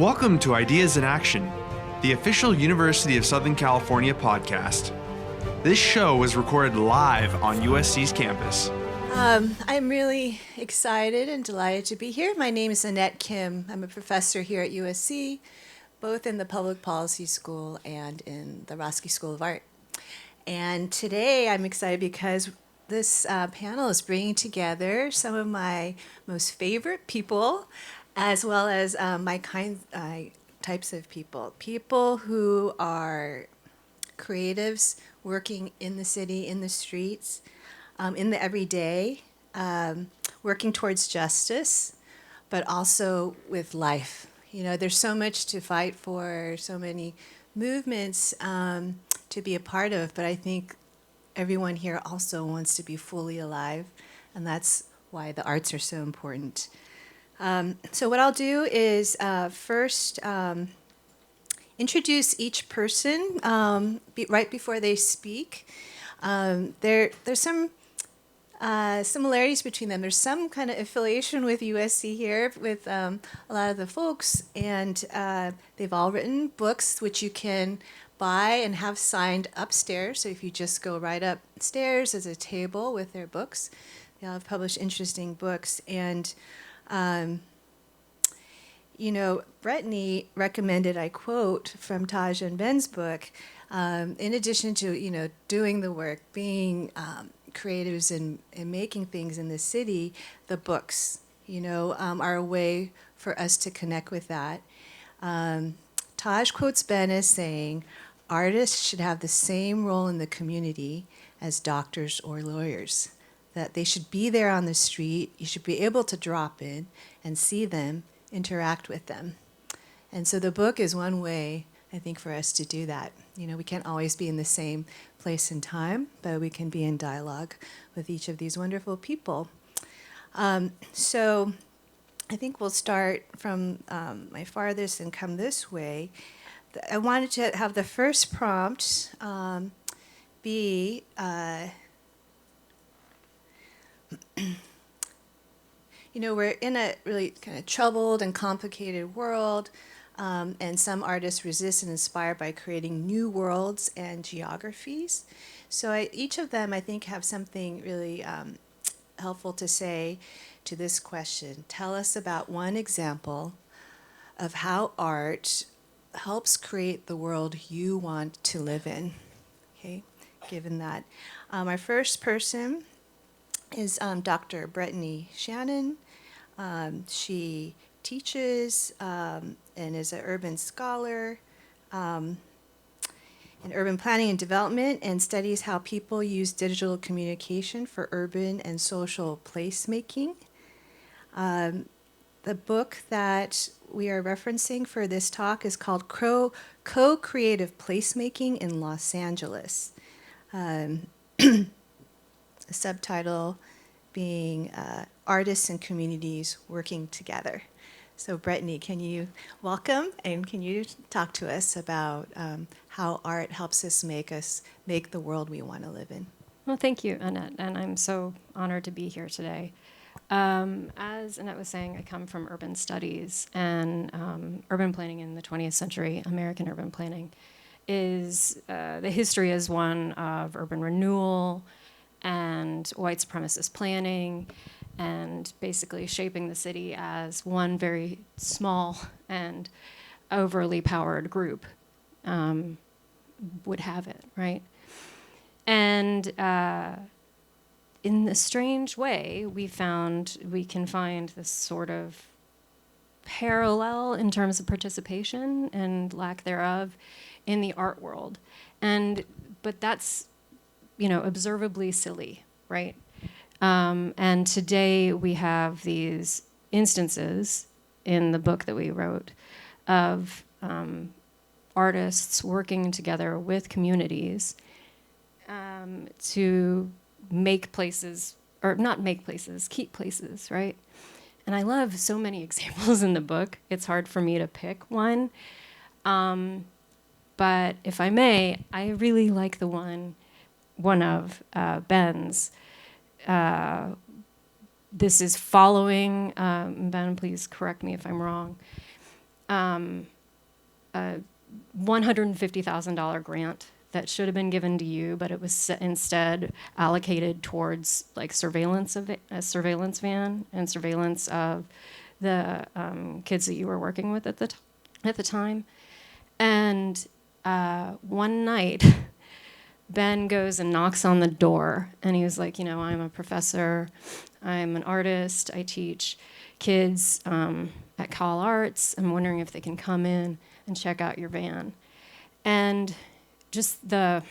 Welcome to Ideas in Action, the official University of Southern California podcast. This show was recorded live on USC's campus. I'm really excited and delighted to be here. My name is Annette Kim. I'm a professor here at USC, both in the Public Policy School and in the Roski School of Art. And today I'm excited because this panel is bringing together some of my most favorite people, as well as my types of people. People who are creatives working in the city, in the streets, in the everyday, working towards justice, but also with life. You know, there's so much to fight for, so many movements to be a part of, but I think everyone here also wants to be fully alive, and that's why the arts are so important. So what I'll do is first introduce each person right before they speak. There's some similarities between them. There's some kind of affiliation with USC here with a lot of the folks, and they've all written books which you can buy and have signed upstairs. So if you just go right upstairs, there's a table with their books. They all have published interesting books. And Brittany recommended, I quote from Taj and Ben's book, in addition to, doing the work, being creatives and making things in the city, the books, are a way for us to connect with that. Taj quotes Ben as saying, artists should have the same role in the community as doctors or lawyers, that they should be there on the street, you should be able to drop in and see them, interact with them. And so the book is one way, I think, for us to do that. We can't always be in the same place and time, but we can be in dialogue with each of these wonderful people. So I think we'll start from my farthest and come this way. I wanted to have the first prompt be we're in a really kind of troubled and complicated world, and some artists resist and inspire by creating new worlds and geographies. So each of them, I think, have something really helpful to say to this question. Tell us about one example of how art helps create the world you want to live in. Okay, given that. Our first person is Dr. Brittany Shannon. She teaches and is an urban scholar in urban planning and development, and studies how people use digital communication for urban and social placemaking. The book that we are referencing for this talk is called Co-Creative Placemaking in Los Angeles. The subtitle being Artists and Communities Working Together. So Brittany, can you welcome, and can you talk to us about how art helps us make the world we want to live in? Well, thank you, Annette, and I'm so honored to be here today. As Annette was saying, I come from urban studies, and urban planning in the 20th century, American urban planning, is the history is one of urban renewal and white supremacist planning, and basically shaping the city as one very small and overly powered group would have it, right? And in a strange way, we can find this sort of parallel in terms of participation and lack thereof in the art world. But that's, observably silly, right? And today we have these instances in the book that we wrote of artists working together with communities to make places, or not make places, keep places, right? And I love so many examples in the book. It's hard for me to pick one. But if I may, I really like the one of Ben's. This is following, Ben, please correct me if I'm wrong, a $150,000 grant that should have been given to you, but it was instead allocated towards like a surveillance van and surveillance of the kids that you were working with at the time. And one night, Ben goes and knocks on the door, and he was like, I'm a professor, I'm an artist, I teach kids at Cal Arts. I'm wondering if they can come in and check out your van. And just the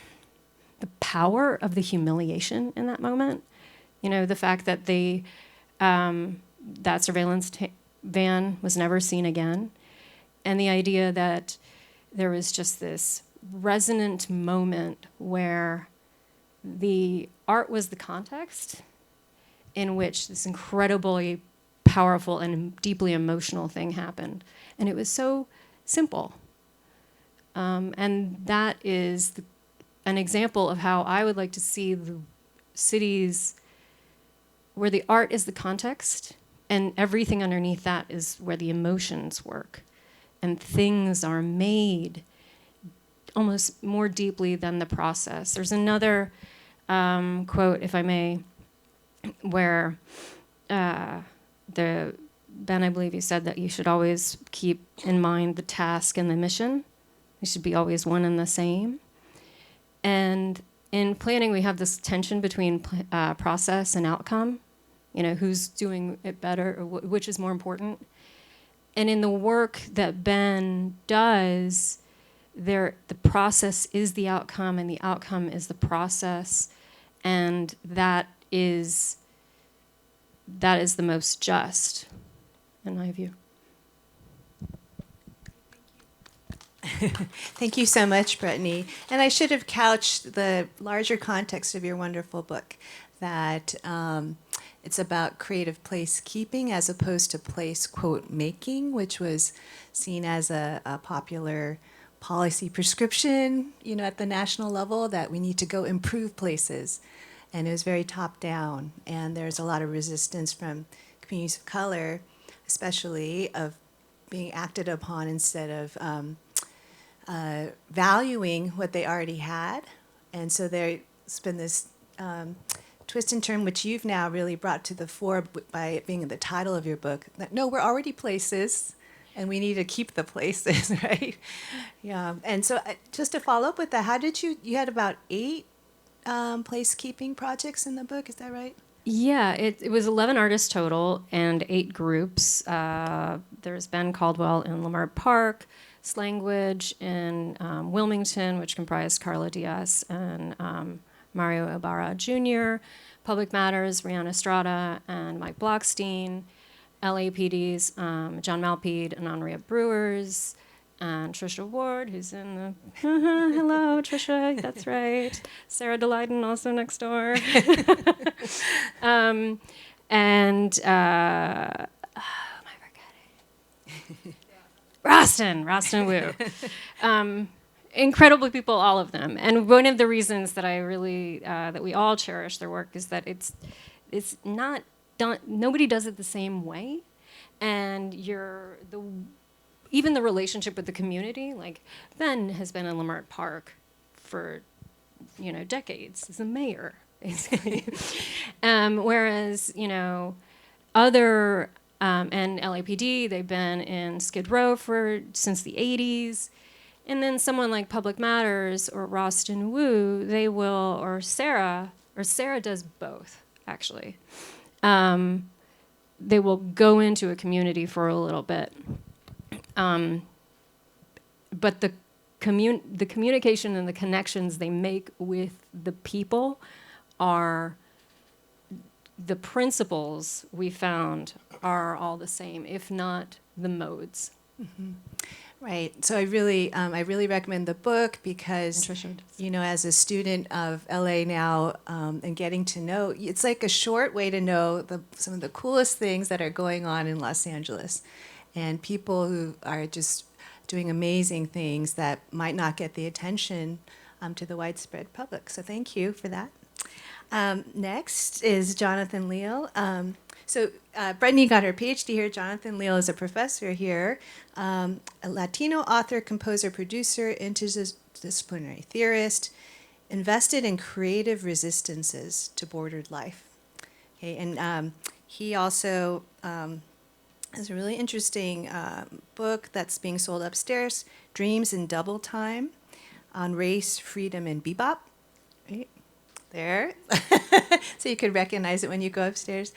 power of the humiliation in that moment, the fact that that surveillance van was never seen again, and the idea that there was just this resonant moment where the art was the context in which this incredibly powerful and deeply emotional thing happened. And it was so simple. And that is an example of how I would like to see the cities where the art is the context and everything underneath that is where the emotions work. And things are made almost more deeply than the process. There's another quote, if I may, where Ben, I believe you said that you should always keep in mind the task and the mission. They should be always one and the same. And in planning, we have this tension between process and outcome. Who's doing it better, or which is more important. And in the work that Ben does, the process is the outcome, and the outcome is the process, and that is the most just, in my view. Thank you so much, Brittany. And I should have couched the larger context of your wonderful book, that it's about creative place keeping as opposed to place, quote, making, which was seen as a popular policy prescription, at the national level, that we need to go improve places. And it was very top down. And there's a lot of resistance from communities of color, especially, of being acted upon instead of valuing what they already had. And so there's been this twist and turn, which you've now really brought to the fore by it being the title of your book, that no, we're already places, and we need to keep the places, right? Yeah. And so just to follow up with that, how did you had about 8 placekeeping projects in the book, is that right? Yeah, it was 11 artists total and 8 groups. There's Ben Caldwell in Lamar Park, Slanguage in Wilmington, which comprised Carla Diaz and Mario Ibarra Jr., Public Matters, Rihanna Estrada and Mike Blockstein, LAPD's John Malpede and Andrea Brewers, and Trisha Ward, who's in the hello, Trisha, that's right. Sarah DeLayden, also next door. And oh, am I forgetting? Rostin Wu. Incredible people, all of them. And one of the reasons that I really that we all cherish their work is that it's not done. Nobody does it the same way, and even the relationship with the community. Like Ben has been in Lamart Park for decades as a mayor, basically. Whereas other and LAPD, they've been in Skid Row since the 80s. And then someone like Public Matters or Rostin Wu, they will, or Sarah does both, actually. They will go into a community for a little bit. But the communication and the connections they make with the people are, the principles we found are all the same, if not the modes. Mm-hmm. Right. So I really recommend the book because, as a student of LA now, and getting to know, it's like a short way to know some of the coolest things that are going on in Los Angeles, and people who are just doing amazing things that might not get the attention to the widespread public. So thank you for that. Next is Jonathan Leal. So Brittany got her PhD here. Jonathan Leal is a professor here, a Latino author, composer, producer, interdisciplinary theorist, invested in creative resistances to bordered life. Okay, and he also has a really interesting book that's being sold upstairs, Dreams in Double Time, on race, freedom, and bebop. Right there. So you could recognize it when you go upstairs.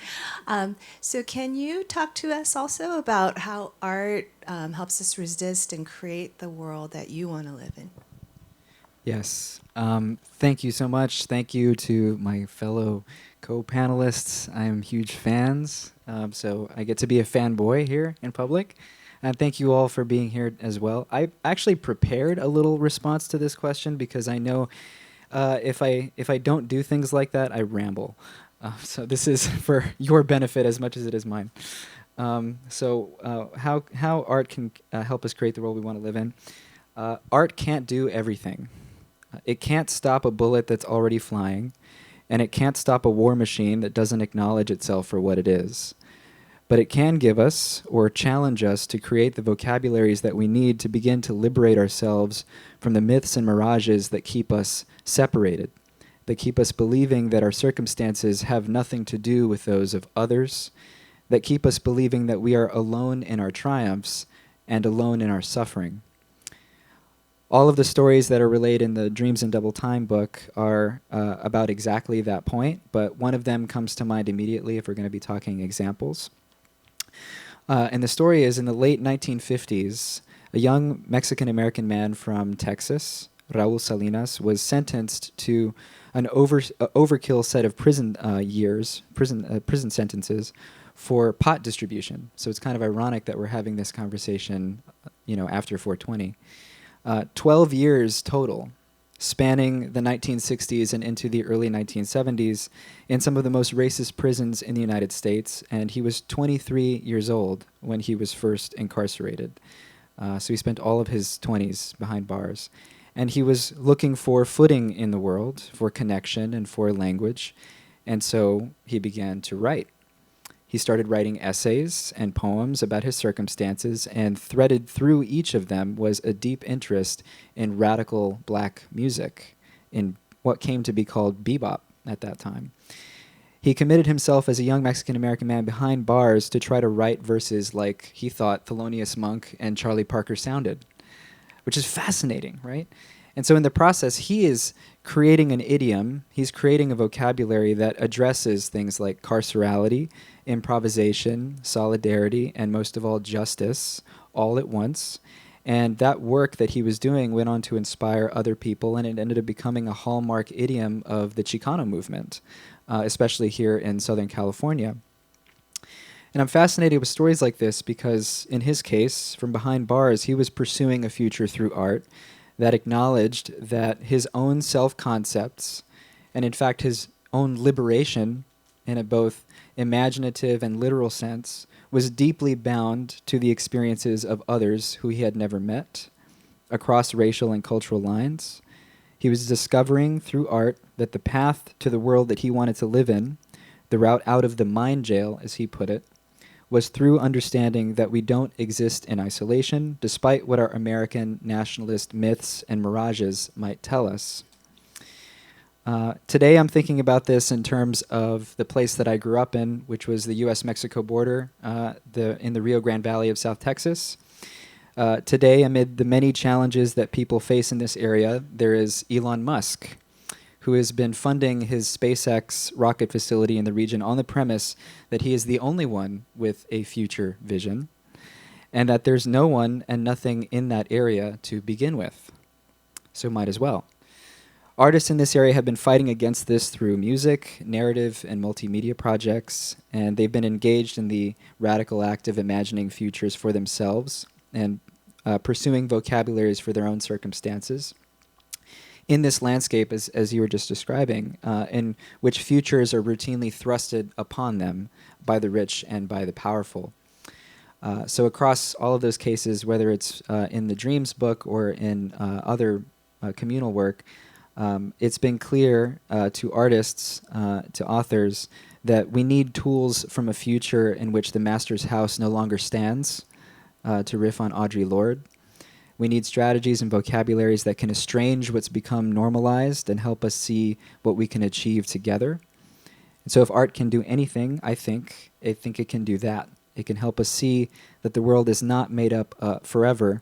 So can you talk to us also about how art helps us resist and create the world that you want to live in? Yes. Thank you so much. Thank you to my fellow co-panelists. I am huge fans, so I get to be a fanboy here in public. And thank you all for being here as well. I actually prepared a little response to this question because I know if I don't do things like that, I ramble. So this is for your benefit as much as it is mine. How art can help us create the world we want to live in. Art can't do everything. It can't stop a bullet that's already flying, and it can't stop a war machine that doesn't acknowledge itself for what it is. But it can give us, or challenge us, to create the vocabularies that we need to begin to liberate ourselves from the myths and mirages that keep us separated, that keep us believing that our circumstances have nothing to do with those of others, that keep us believing that we are alone in our triumphs and alone in our suffering. All of the stories that are relayed in the Dreams in Double Time book are about exactly that point, but one of them comes to mind immediately if we're going to be talking examples. And the story is in the late 1950s, a young Mexican-American man from Texas, Raul Salinas, was sentenced to an overkill set of prison sentences for pot distribution. So it's kind of ironic that we're having this conversation, after 420. 12 years total, spanning the 1960s and into the early 1970s in some of the most racist prisons in the United States, and he was 23 years old when he was first incarcerated. So he spent all of his 20s behind bars. And he was looking for footing in the world, for connection and for language, and so he began to write. He started writing essays and poems about his circumstances, and threaded through each of them was a deep interest in radical black music, in what came to be called bebop at that time. He committed himself as a young Mexican-American man behind bars to try to write verses like he thought Thelonious Monk and Charlie Parker sounded, which is fascinating, right? And so in the process, he is creating an idiom, he's creating a vocabulary that addresses things like carcerality, improvisation, solidarity, and most of all, justice, all at once. And that work that he was doing went on to inspire other people, and it ended up becoming a hallmark idiom of the Chicano movement, especially here in Southern California. And I'm fascinated with stories like this because, in his case, from behind bars, he was pursuing a future through art that acknowledged that his own self-concepts, and in fact his own liberation in a both imaginative and literal sense, was deeply bound to the experiences of others who he had never met, across racial and cultural lines. He was discovering through art that the path to the world that he wanted to live in, the route out of the mind jail, as he put it, was through understanding that we don't exist in isolation, despite what our American nationalist myths and mirages might tell us. Today I'm thinking about this in terms of the place that I grew up in, which was the U.S.-Mexico border in the Rio Grande Valley of South Texas. Today, amid the many challenges that people face in this area, there is Elon Musk, who has been funding his SpaceX rocket facility in the region on the premise that he is the only one with a future vision, and that there's no one and nothing in that area to begin with. So might as well. Artists in this area have been fighting against this through music, narrative, and multimedia projects, and they've been engaged in the radical act of imagining futures for themselves and pursuing vocabularies for their own circumstances. In this landscape, as you were just describing, in which futures are routinely thrusted upon them by the rich and by the powerful. So across all of those cases, whether it's in the Dreams book or in other communal work, it's been clear to artists, to authors, that we need tools from a future in which the master's house no longer stands, to riff on Audre Lorde. We need strategies and vocabularies that can estrange what's become normalized and help us see what we can achieve together. And so if art can do anything, I think it can do that. It can help us see that the world is not made up forever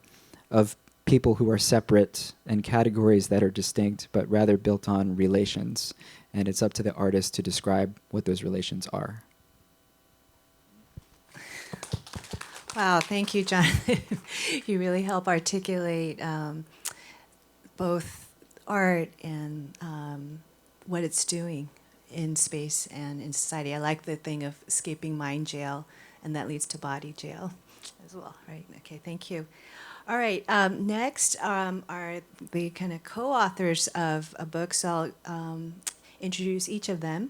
of people who are separate and categories that are distinct, but rather built on relations. And it's up to the artist to describe what those relations are. Wow, thank you, Jonathan. You really help articulate both art and what it's doing in space and in society. I like the thing of escaping mind jail, and that leads to body jail as well, right? Okay, thank you. All right, next are the kind of co-authors of a book, so I'll introduce each of them.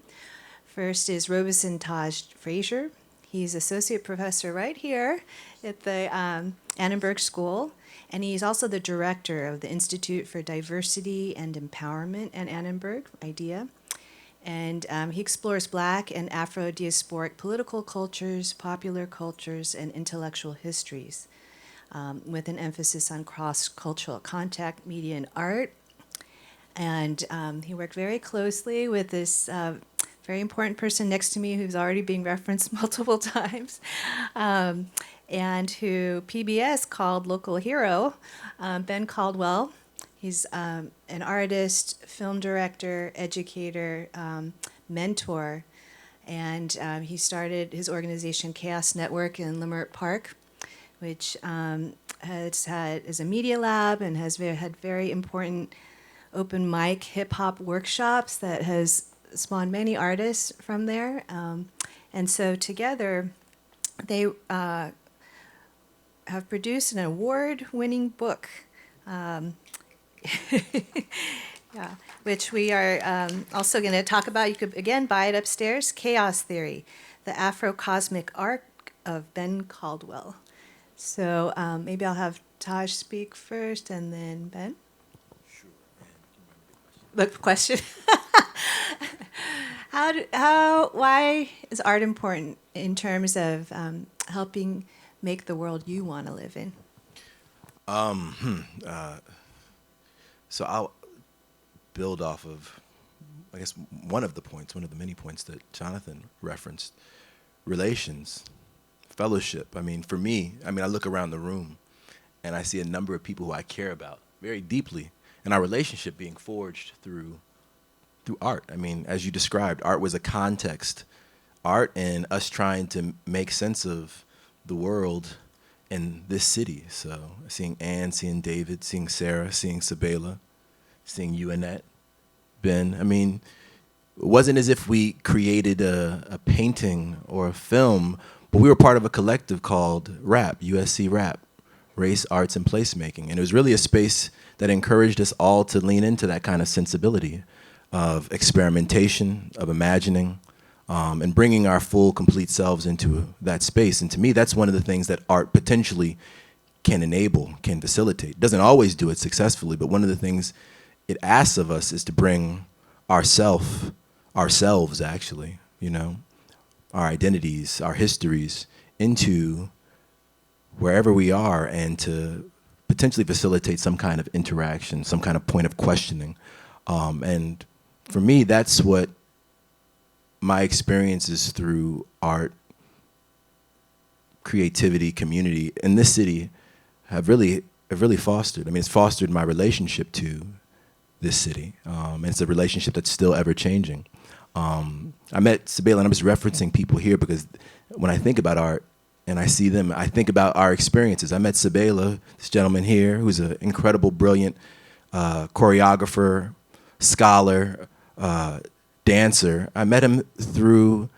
First is Robeson Taj Frazier. He's associate professor right here at the Annenberg School, and he's also the director of the Institute for Diversity and Empowerment at Annenberg, IDEA. And he explores Black and Afro-diasporic political cultures, popular cultures, and intellectual histories, with an emphasis on cross-cultural contact, media, and art. And he worked very closely with this very important person next to me who's already being referenced multiple times, and who PBS called local hero, Ben Caldwell. He's an artist, film director, educator, mentor, and he started his organization Chaos Network in Leimert Park, which is a media lab and has had very important open mic hip-hop workshops that has spawned many artists from there. And so together, they have produced an award-winning book, yeah, which we are also going to talk about. You could, again, buy it upstairs, Chaos Theory, the Afro-Cosmic Arc of Ben Caldwell. So maybe I'll have Taj speak first and then Ben. Sure. The question. Why is art important in terms of helping make the world you want to live in? So I'll build off of, I guess, one of the many points that Jonathan referenced, relations, fellowship. I mean, for me, I look around the room and I see a number of people who I care about very deeply, and our relationship being forged through art. I mean, as you described, art was a context. Art and us trying to make sense of the world in this city. So seeing Anne, seeing David, seeing Sarah, seeing Sabela, seeing you, Annette, Ben. I mean, it wasn't as if we created a painting or a film, but we were part of a collective called RAP, USC RAP, Race, Arts, and Placemaking. And it was really a space that encouraged us all to lean into that kind of sensibility of experimentation, of imagining, and bringing our full, complete selves into that space. And to me, that's one of the things that art potentially can enable, can facilitate. It doesn't always do it successfully, but one of the things it asks of us is to bring ourselves actually, our identities, our histories into wherever we are, and to potentially facilitate some kind of interaction, some kind of point of questioning. And for me, that's what my experiences through art, creativity, community in this city have really fostered. I mean, it's fostered my relationship to this city. And it's a relationship that's still ever changing. I met Sabela, and I'm just referencing people here because when I think about art and I see them, I think about our experiences. I met Sabela, this gentleman here, who's an incredible, brilliant choreographer, scholar, dancer. I met him through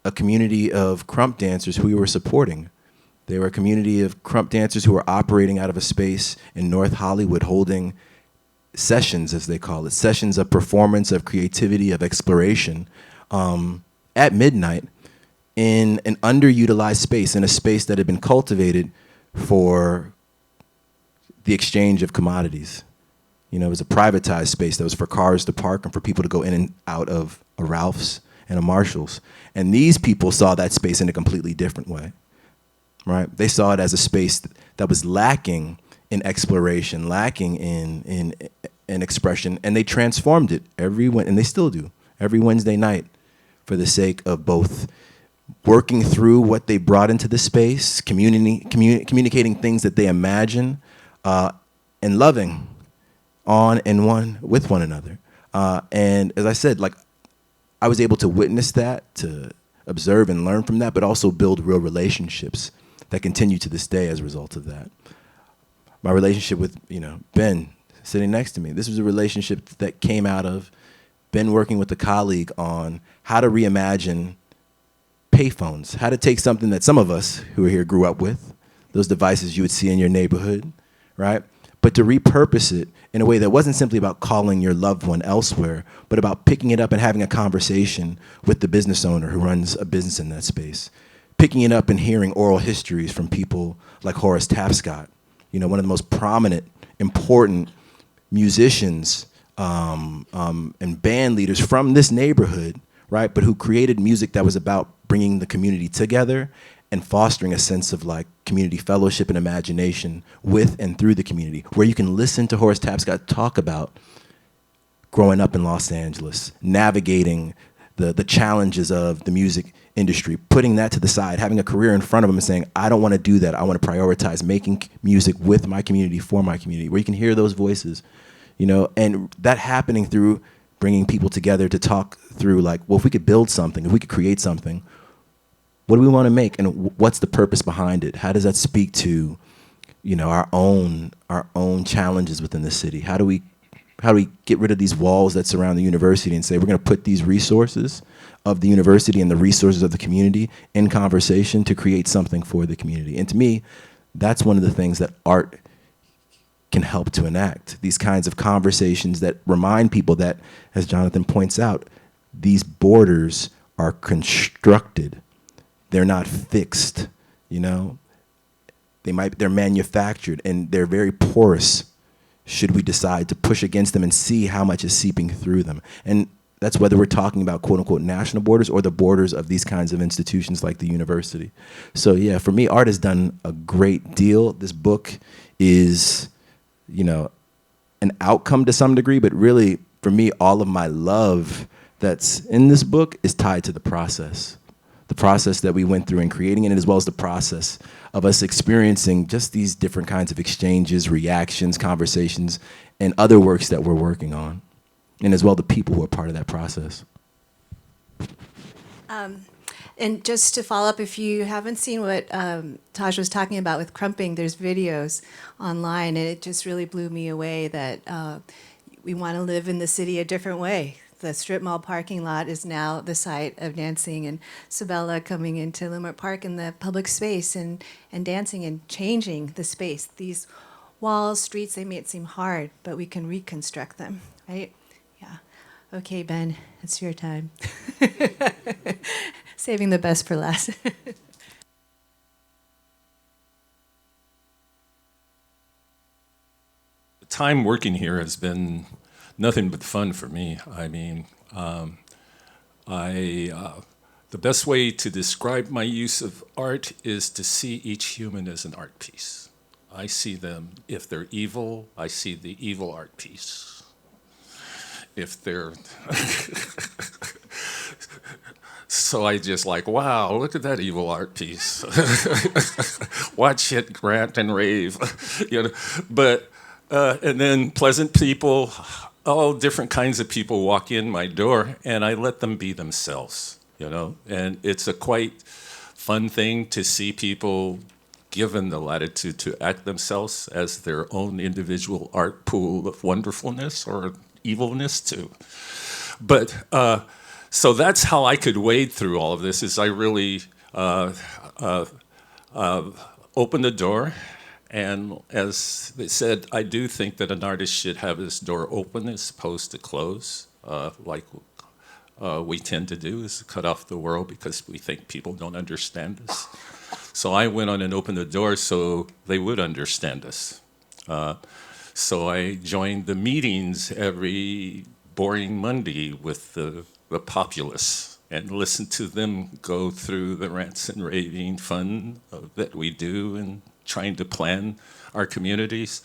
a community of Crump dancers who we were supporting. They were a community of Crump dancers who were operating out of a space in North Hollywood, holding sessions, as they call it, sessions of performance, of creativity, of exploration, at midnight in an underutilized space, in a space that had been cultivated for the exchange of commodities. It was a privatized space that was for cars to park and for people to go in and out of a Ralph's and a Marshalls. And these people saw that space in a completely different way, right? They saw it as a space that was lacking in exploration, lacking in expression, and they transformed it and they still do, every Wednesday night, for the sake of both working through what they brought into the space, communicating things that they imagine, and loving on and with one another. And as I said, like, I was able to witness that, to observe and learn from that, but also build real relationships that continue to this day as a result of that. My relationship with, Ben sitting next to me, this was a relationship that came out of Ben working with a colleague on how to reimagine payphones, how to take something that some of us who are here grew up with, those devices you would see in your neighborhood, right? But to repurpose it in a way that wasn't simply about calling your loved one elsewhere, but about picking it up and having a conversation with the business owner who runs a business in that space, picking it up and hearing oral histories from people like Horace Tapscott, one of the most prominent, important musicians and band leaders from this neighborhood, right? But who created music that was about bringing the community together and fostering a sense of like community fellowship and imagination with and through the community, where you can listen to Horace Tapscott talk about growing up in Los Angeles, navigating the challenges of the music industry, putting that to the side, having a career in front of him and saying, I don't want to do that. I want to prioritize making music with my community, for my community, where you can hear those voices, and that happening through bringing people together to talk through like, well, if we could build something, if we could create something, what do we want to make, and what's the purpose behind it? How does that speak to, our own challenges within the city? How do we get rid of these walls that surround the university and say we're going to put these resources of the university and the resources of the community in conversation to create something for the community? And to me, that's one of the things that art can help to enact, these kinds of conversations that remind people that, as Jonathan points out, these borders are constructed. They're not fixed, they're manufactured, and they're very porous should we decide to push against them and see how much is seeping through them. And that's whether we're talking about quote unquote national borders or the borders of these kinds of institutions like the university. So yeah, for me, art has done a great deal. This book is, an outcome to some degree, but really for me, all of my love that's in this book is tied to the process that we went through in creating it, as well as the process of us experiencing just these different kinds of exchanges, reactions, conversations, and other works that we're working on, and as well the people who are part of that process. And just to follow up, if you haven't seen what Taj was talking about with Crumping, there's videos online, and it just really blew me away that we want to live in the city a different way. The strip mall parking lot is now the site of dancing, and Sabella coming into Leimert Park in the public space and dancing and changing the space. These walls, streets, they may it seem hard, but we can reconstruct them, right? Yeah. Okay, Ben, it's your time. Saving the best for last. The time working here has been nothing but fun for me. I mean, the best way to describe my use of art is to see each human as an art piece. I see them, if they're evil, I see the evil art piece. If they're... So I just like, wow, look at that evil art piece. Watch it rant and rave, But, and then pleasant people, all different kinds of people walk in my door, and I let them be themselves, And it's a quite fun thing to see people given the latitude to act themselves as their own individual art pool of wonderfulness or evilness too. But so that's how I could wade through all of this, is I really opened the door. And as they said, I do think that an artist should have his door open as opposed to close, like we tend to do, is cut off the world because we think people don't understand us. So I went on and opened the door so they would understand us. So I joined the meetings every boring Monday with the populace, and listen to them go through the rants and raving fun that we do in trying to plan our communities.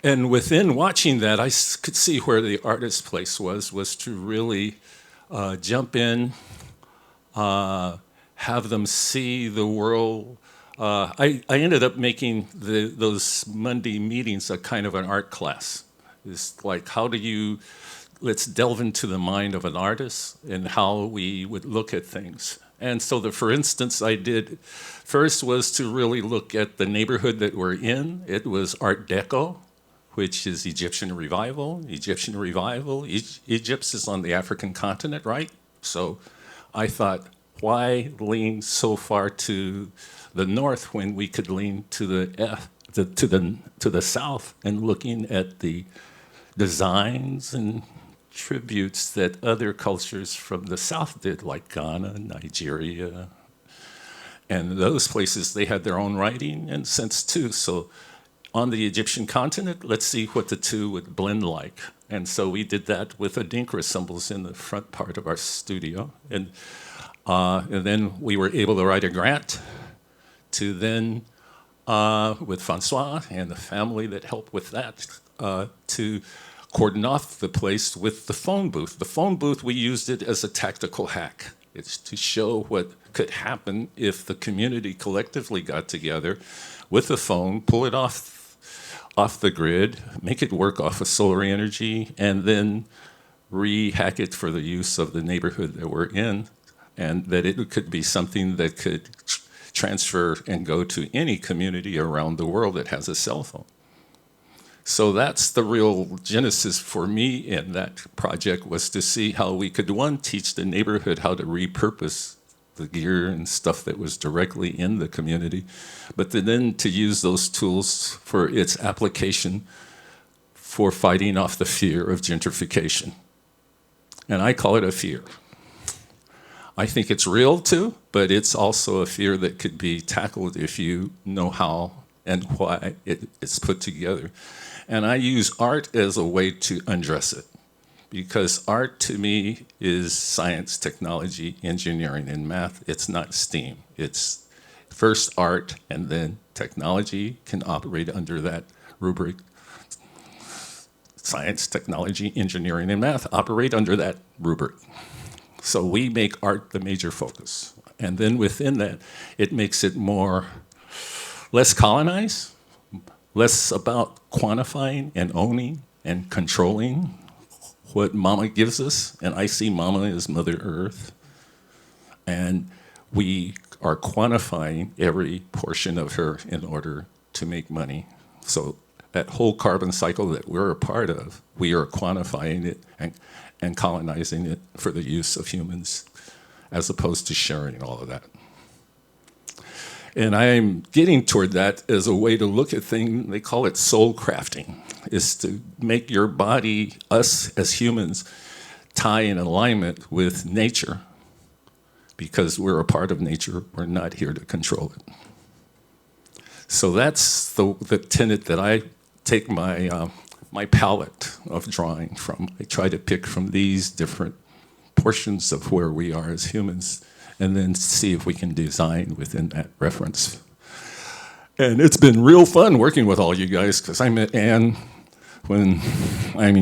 And within watching that, I could see where the artist's place was to really jump in, have them see the world. I ended up making those Monday meetings a kind of an art class. It's like, let's delve into the mind of an artist and how we would look at things. And so for instance, I did, first was to really look at the neighborhood that we're in. It was Art Deco, which is Egyptian Revival. Egypt is on the African continent, right? So I thought, why lean so far to the north when we could lean to the south and looking at the designs and tributes that other cultures from the south did, like Ghana, Nigeria, and those places, they had their own writing and sense too. So on the Egyptian continent, let's see what the two would blend like. And so we did that with Adinkra symbols in the front part of our studio. And then we were able to write a grant to then, with Francois and the family that helped with that, to cordon off the place with the phone booth. The phone booth, we used it as a tactical hack. It's to show what could happen if the community collectively got together with the phone, pull it off the grid, make it work off of solar energy, and then re-hack it for the use of the neighborhood that we're in, and that it could be something that could transfer and go to any community around the world that has a cell phone. So that's the real genesis for me in that project, was to see how we could, one, teach the neighborhood how to repurpose the gear and stuff that was directly in the community, but then to use those tools for its application for fighting off the fear of gentrification. And I call it a fear. I think it's real too, but it's also a fear that could be tackled if you know how and why it's put together. And I use art as a way to undress it, because art to me is science, technology, engineering, and math. It's not STEAM. It's first art, and then technology can operate under that rubric. Science, technology, engineering, and math operate under that rubric. So we make art the major focus. And then within that, it makes it less colonized, less about quantifying and owning and controlling what Mama gives us. And I see Mama as Mother Earth. And we are quantifying every portion of her in order to make money. So that whole carbon cycle that we're a part of, we are quantifying it and colonizing it for the use of humans, as opposed to sharing all of that. And I'm getting toward that as a way to look at things. They call it soul crafting, is to make your body, us as humans, tie in alignment with nature, because we're a part of nature. We're not here to control it. So that's the tenet that I take my palette of drawing from. I try to pick from these different portions of where we are as humans, and then see if we can design within that reference. And it's been real fun working with all you guys, because I met Anne when, LA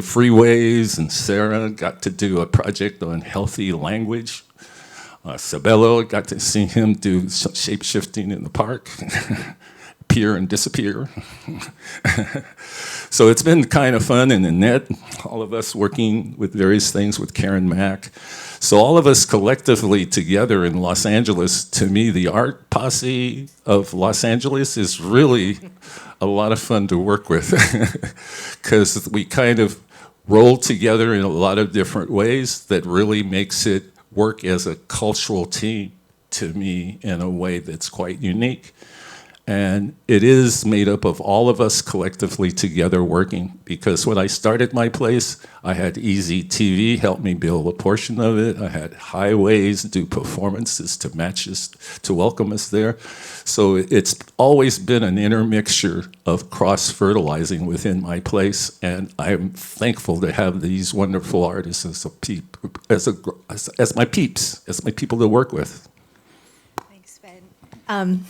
Freeways and Sarah got to do a project on healthy language. Sabello, got to see him do shape-shifting in the park, appear and disappear. So it's been kind of fun, and Annette, all of us working with various things with Karen Mack. So all of us collectively together in Los Angeles, to me, the art posse of Los Angeles is really a lot of fun to work with, because we kind of roll together in a lot of different ways that really makes it work as a cultural team, to me, in a way that's quite unique. And it is made up of all of us collectively together working, because when I started my place, I had Easy TV help me build a portion of it. I had Highways do performances to match us, to welcome us there. So it's always been an intermixture of cross-fertilizing within my place, and I'm thankful to have these wonderful artists as my peeps, as my people to work with. Thanks, Ben.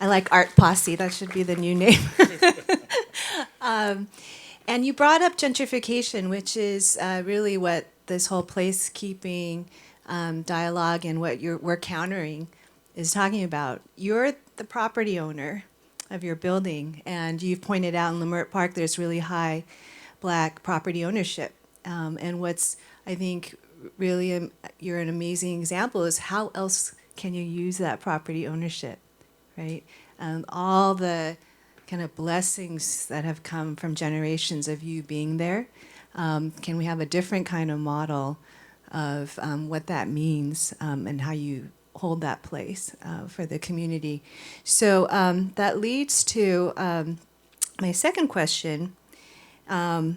I like Art Posse. That should be the new name. And you brought up gentrification, which is really what this whole placekeeping dialogue and what we're countering is talking about. You're the property owner of your building, and you've pointed out in Leimert Park there's really high Black property ownership. And what's, I think, really you're an amazing example is how else can you use that property ownership? Right? All the kind of blessings that have come from generations of you being there. Can we have a different kind of model of what that means and how you hold that place for the community? So that leads to my second question, because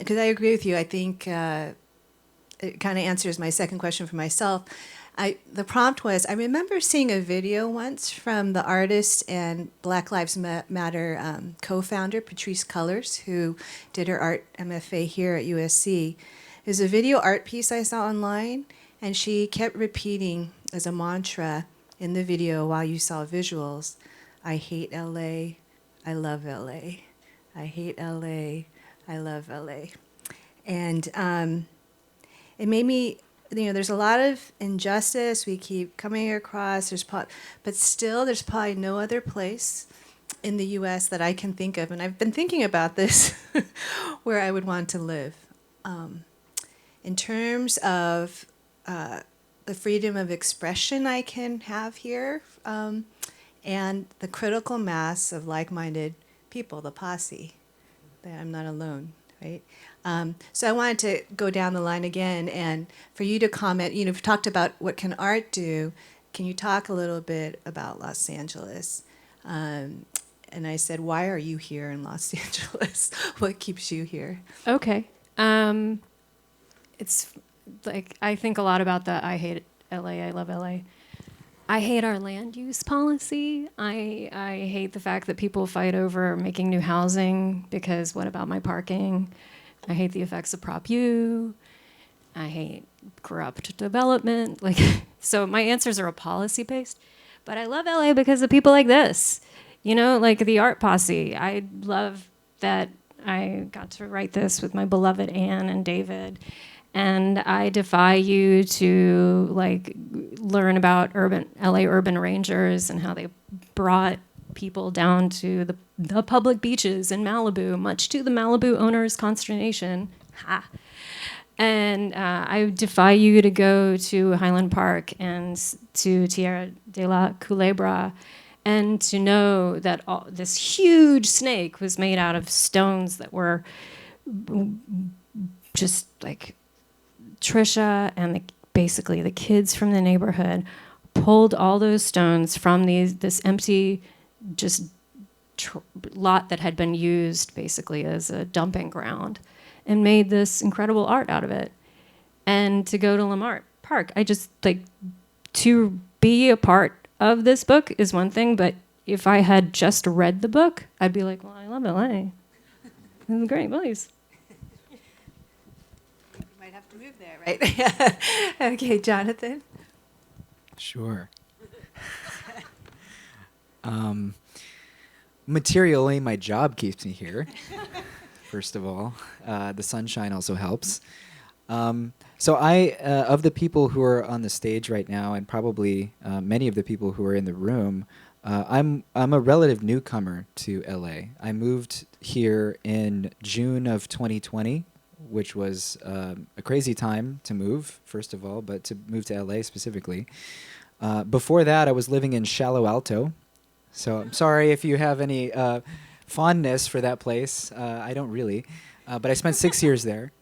I agree with you. I think it kind of answers my second question for myself. The prompt was, I remember seeing a video once from the artist and Black Lives Matter co-founder, Patrisse Cullors, who did her art MFA here at USC. It was a video art piece I saw online, and she kept repeating as a mantra in the video while you saw visuals, I hate LA, I love LA. I hate LA, I love LA. And it made me, there's a lot of injustice we keep coming across, but still there's probably no other place in the US that I can think of, and I've been thinking about this, where I would want to live. In terms of the freedom of expression I can have here, and the critical mass of like-minded people, the posse, that I'm not alone, right? So I wanted to go down the line again, and for you to comment. We've talked about what can art do. Can you talk a little bit about Los Angeles? And I said, why are you here in Los Angeles? What keeps you here? Okay. It's like, I think a lot about the I hate LA, I love LA. I hate our land use policy. I hate the fact that people fight over making new housing because what about my parking? I hate the effects of Prop U. I hate corrupt development. So my answers are all policy based, but I love LA because of people like this, like the Art Posse. I love that I got to write this with my beloved Anne and David. And I defy you to learn about LA urban rangers and how they brought people down to the public beaches in Malibu, much to the Malibu owners' consternation. Ha. And I defy you to go to Highland Park and to Tierra de la Culebra and to know that this huge snake was made out of stones that were just Trisha and basically the kids from the neighborhood pulled all those stones from this empty lot that had been used basically as a dumping ground and made this incredible art out of it. And to go to Leimert Park, I just to be a part of this book is one thing, but if I had just read the book, I'd be like, well, I love LA. It's a great place. To move there, right? Okay, Jonathan. Sure. Materially, my job keeps me here. First of all, the sunshine also helps. So of the people who are on the stage right now, and probably many of the people who are in the room, I'm a relative newcomer to LA. I moved here in June of 2020. Which was a crazy time to move, first of all, but to move to LA specifically. Before that, I was living in Shallow Alto. So I'm sorry if you have any fondness for that place. I don't really. But I spent 6 years there.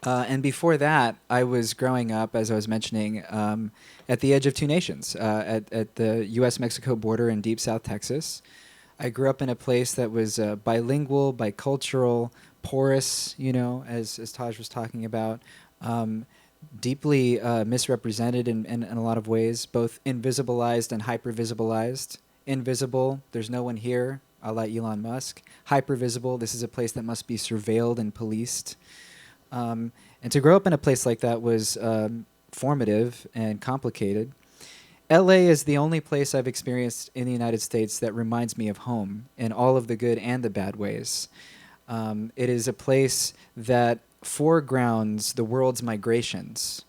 And before that, I was growing up, as I was mentioning, at the edge of two nations, at the U.S.-Mexico border in deep South Texas. I grew up in a place that was bilingual, bicultural, porous, as Taj was talking about, deeply misrepresented in a lot of ways, both invisibilized and hypervisibilized. Invisible, there's no one here, a la Elon Musk. Hypervisible, this is a place that must be surveilled and policed. And to grow up in a place like that was formative and complicated. LA is the only place I've experienced in the United States that reminds me of home in all of the good and the bad ways. It is a place that foregrounds the world's migrations,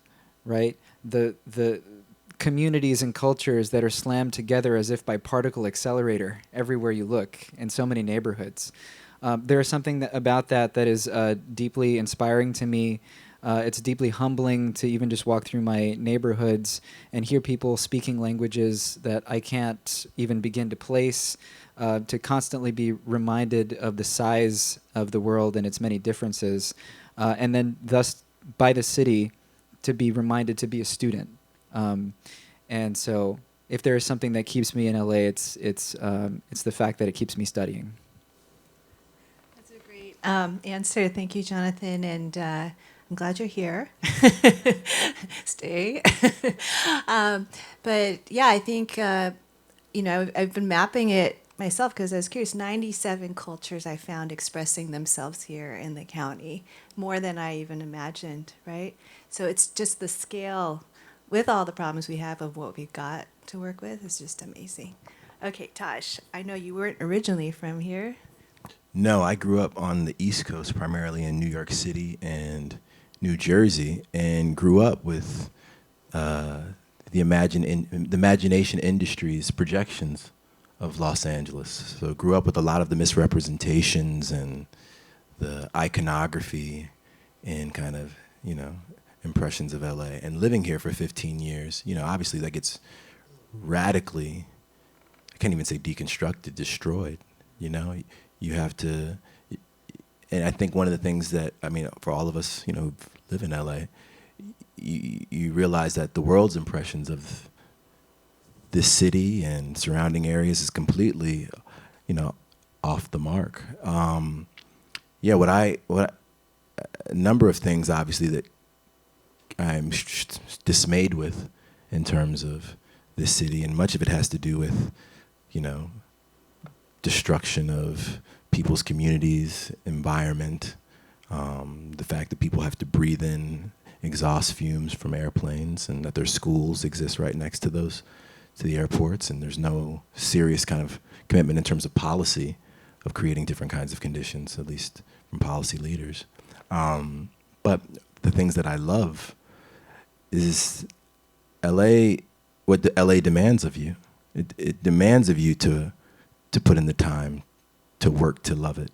right? The communities and cultures that are slammed together as if by particle accelerator everywhere you look in so many neighborhoods. There is something about that is deeply inspiring to me. It's deeply humbling to even just walk through my neighborhoods and hear people speaking languages that I can't even begin to place, to constantly be reminded of the size of the world and its many differences, and then thus by the city to be reminded to be a student. And so if there is something that keeps me in LA, it's the fact that it keeps me studying. That's a great answer. Thank you, Jonathan. And I'm glad you're here. Stay. But yeah, I think, I've been mapping it myself because I was curious. 97 cultures I found expressing themselves here in the county, more than I even imagined, right? So it's just the scale with all the problems we have of what we've got to work with is just amazing. Okay, Taj, I know you weren't originally from here. No, I grew up on the East Coast, primarily in New York City and New Jersey, and grew up with the imagination industry's projections of Los Angeles. So grew up with a lot of the misrepresentations and the iconography and kind of, impressions of LA. And living here for 15 years, obviously that gets radically, I can't even say deconstructed, destroyed. You have to, and I think one of the things that, for all of us, who live in LA, you realize that the world's impressions of this city and surrounding areas is completely, off the mark. A number of things, obviously, that I'm dismayed with in terms of this city, and much of it has to do with, destruction of people's communities, environment, the fact that people have to breathe in exhaust fumes from airplanes, and that their schools exist right next to the airports, and there's no serious kind of commitment in terms of policy of creating different kinds of conditions, at least from policy leaders. But the things that I love is LA, what the LA demands of you. It demands of you to put in the time, to work, to love it.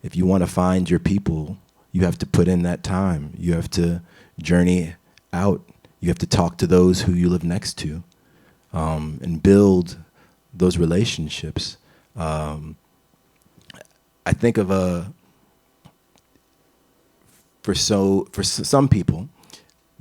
If you want to find your people, you have to put in that time. You have to journey out. You have to talk to those who you live next to, and build those relationships. I think of for some people,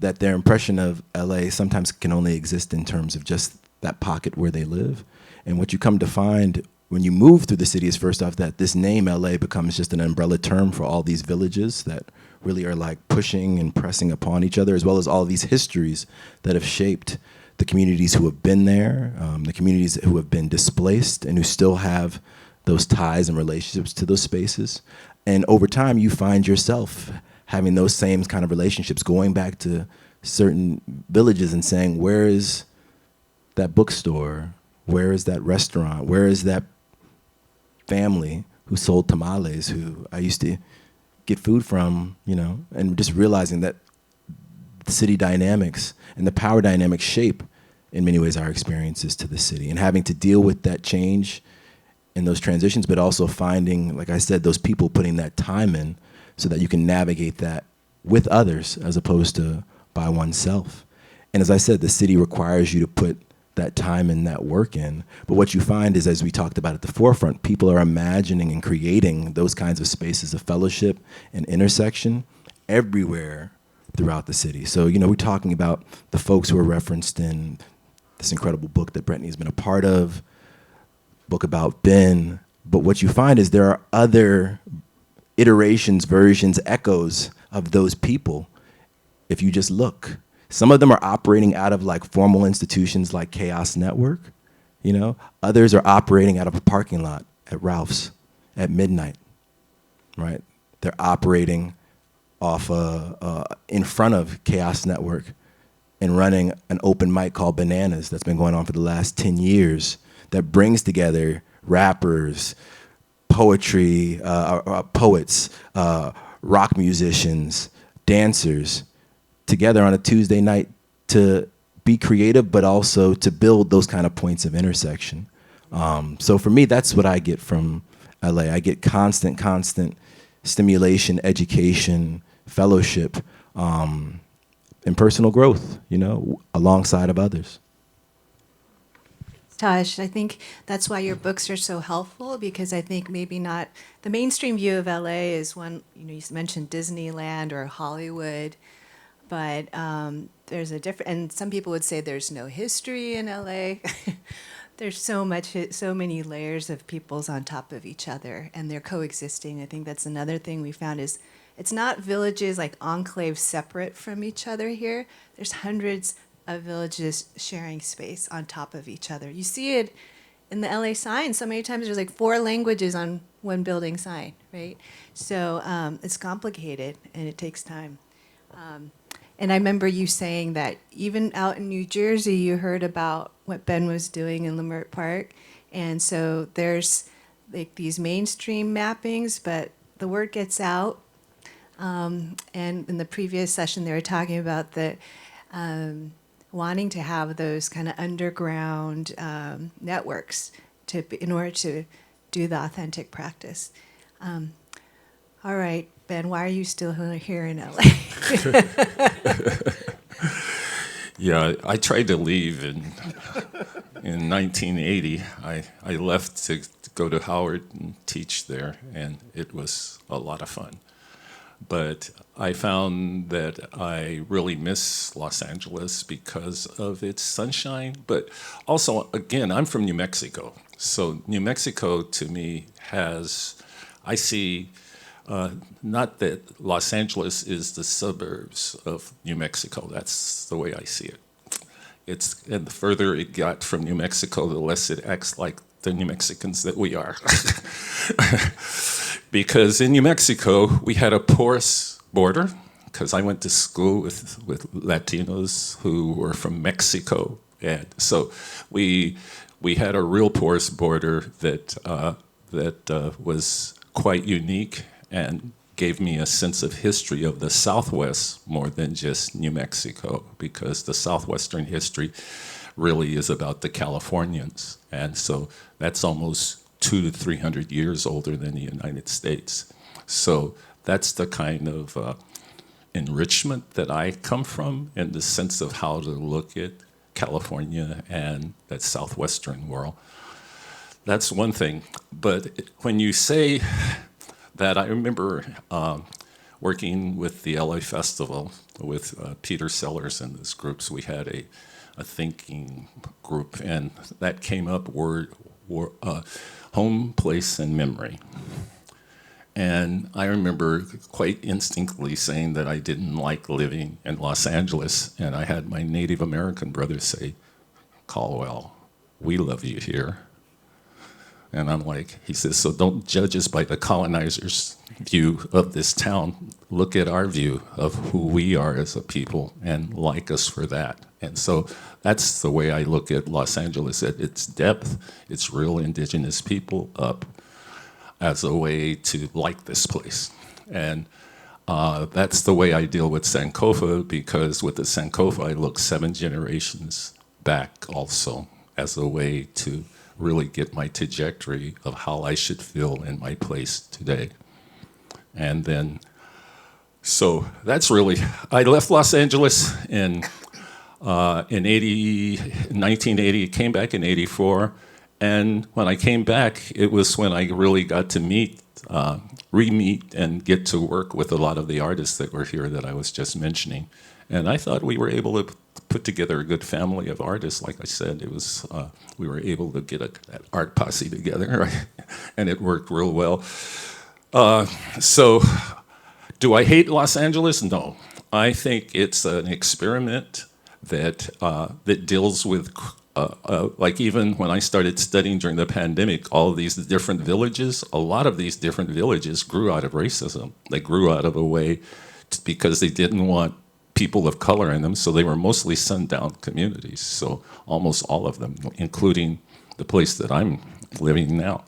that their impression of LA sometimes can only exist in terms of just that pocket where they live. And what you come to find when you move through the city is, first off, that this name LA becomes just an umbrella term for all these villages that really are like pushing and pressing upon each other, as well as all these histories that have shaped the communities who have been there, the communities who have been displaced and who still have those ties and relationships to those spaces. And over time, you find yourself having those same kind of relationships, going back to certain villages and saying, where is that bookstore? Where is that restaurant? Where is that family who sold tamales, who I used to get food from, and just realizing that the city dynamics and the power dynamics shape, in many ways, our experiences to the city, and having to deal with that change and those transitions, but also finding, like I said, those people putting that time in so that you can navigate that with others as opposed to by oneself. And as I said, the city requires you to put that time and that work in. But what you find is, as we talked about at the forefront, people are imagining and creating those kinds of spaces of fellowship and intersection everywhere throughout the city. So, we're talking about the folks who are referenced in this incredible book that Brittany's been a part of, book about Ben. But what you find is there are other iterations, versions, echoes of those people if you just look. Some of them are operating out of like formal institutions like Chaos Network, Others are operating out of a parking lot at Ralph's at midnight, right? They're operating off in front of Chaos Network and running an open mic called Bananas that's been going on for the last 10 years that brings together rappers, poetry, poets, rock musicians, dancers together on a Tuesday night to be creative, but also to build those kind of points of intersection. So for me, that's what I get from LA. I get constant stimulation, education, fellowship, and personal growth, alongside of others. Tosh, I think that's why your books are so helpful, because I think maybe not the mainstream view of LA is one, you mentioned Disneyland or Hollywood, but there's a different, and some people would say there's no history in LA. There's so many layers of peoples on top of each other, and they're coexisting. I think that's another thing we found is it's not villages like enclaves separate from each other here. There's hundreds of villages sharing space on top of each other. You see it in the LA sign. So many times there's like 4 languages on one building sign, right? So it's complicated and it takes time. And I remember you saying that even out in New Jersey, you heard about what Ben was doing in Leimert Park. And so there's like these mainstream mappings, but the word gets out. And in the previous session, they were talking about the wanting to have those kind of underground networks in order to do the authentic practice. All right, Ben, why are you still here in LA? Yeah, I tried to leave in 1980. I left to go to Howard and teach there, and it was a lot of fun. But I found that I really miss Los Angeles because of its sunshine. But also, again, I'm from New Mexico. So New Mexico, to me, I see, not that Los Angeles is the suburbs of New Mexico. That's the way I see it. And the further it got from New Mexico, the less it acts like the New Mexicans that we are. Because in New Mexico, we had a porous border, because I went to school with Latinos who were from Mexico. And so we had a real porous border that was quite unique and gave me a sense of history of the Southwest more than just New Mexico, because the Southwestern history really is about the Californians. And so that's almost 200 to 300 years older than the United States. So that's the kind of enrichment that I come from, in the sense of how to look at California and that Southwestern world. That's one thing. But when you say that, I remember working with the LA Festival with Peter Sellers and his groups. We had a thinking group, and that came up, home, place, and memory. And I remember quite instinctively saying that I didn't like living in Los Angeles, and I had my Native American brother say, "Caldwell, we love you here." And I'm like, he says, "So don't judge us by the colonizers' view of this town. Look at our view of who we are as a people and like us for that." And so that's the way I look at Los Angeles, at its depth, its real indigenous people up, as a way to like this place. And that's the way I deal with Sankofa, because with the Sankofa, I look 7 generations back also, as a way to really get my trajectory of how I should feel in my place today. And then, so that's really, I left Los Angeles in 1980, came back in 84. And when I came back, it was when I really got to meet re-meet and get to work with a lot of the artists that were here that I was just mentioning. And I thought we were able to put together a good family of artists. Like I said, it was we were able to get that art posse together, right? And it worked real well. So, do I hate Los Angeles? No. I think it's an experiment that that deals with, like even when I started studying during the pandemic, all of these different villages, a lot of these different villages grew out of racism. They grew out of a way because they didn't want people of color in them, so they were mostly sundown communities. So almost all of them, including the place that I'm living now.